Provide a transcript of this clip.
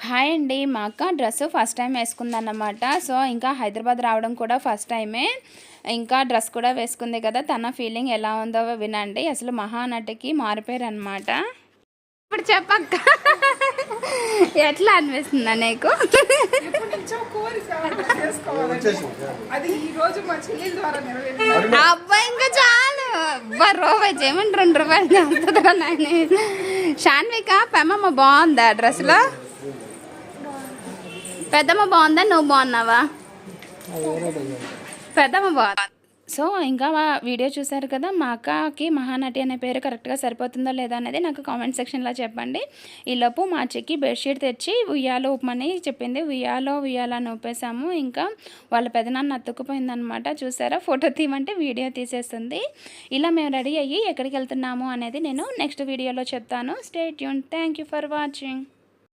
Hi అండి. మా అక్క డ్రెస్ ఫస్ట్ టైం వేసుకుందన్నమాట. సో ఇంకా హైదరాబాద్ రావడం కూడా ఫస్ట్ టైమే. ఇంకా డ్రెస్ కూడా వేసుకుంది కదా, తన ఫీలింగ్ ఎలా ఉందో వినండి. అసలు మహానటికి మారిపోయారనమాట. ఇప్పుడు చెప్పక్క, ఎట్లా అనిపిస్తుందా నీకు? అబ్బాయి ఇంకా చాలు రూపాయి చేయమని 2 రూపాయలు చంపుతుందా నాయన. షాన్విక పెమ్మమ్మ బాగుందా డ్రెస్లో? పెద్దమ్మ బాగుందా, నువ్వు బాగున్నావా? పెద్దమ్మ బాగుంది. సో ఇంకా వీడియో చూసారు కదా, మా అక్కకి మహానటి అనే పేరు కరెక్ట్గా సరిపోతుందో లేదో అనేది నాకు కామెంట్ సెక్షన్లో చెప్పండి. ఈలోపు మా చెక్కి బెడ్షీట్ తెచ్చి ఉయ్యాలో ఊపమని చెప్పింది. ఉయ్యాలని ఊపేసాము. ఇంకా వాళ్ళ పెదనాన్న అతుక్కుపోయిందనమాట. చూసారా, ఫోటో తీయమంటే వీడియో తీసేస్తుంది. ఇలా మేము రెడీ అయ్యి ఎక్కడికి వెళ్తున్నాము అనేది నేను నెక్స్ట్ వీడియోలో చెప్తాను. Stay tune. Thank you for watching.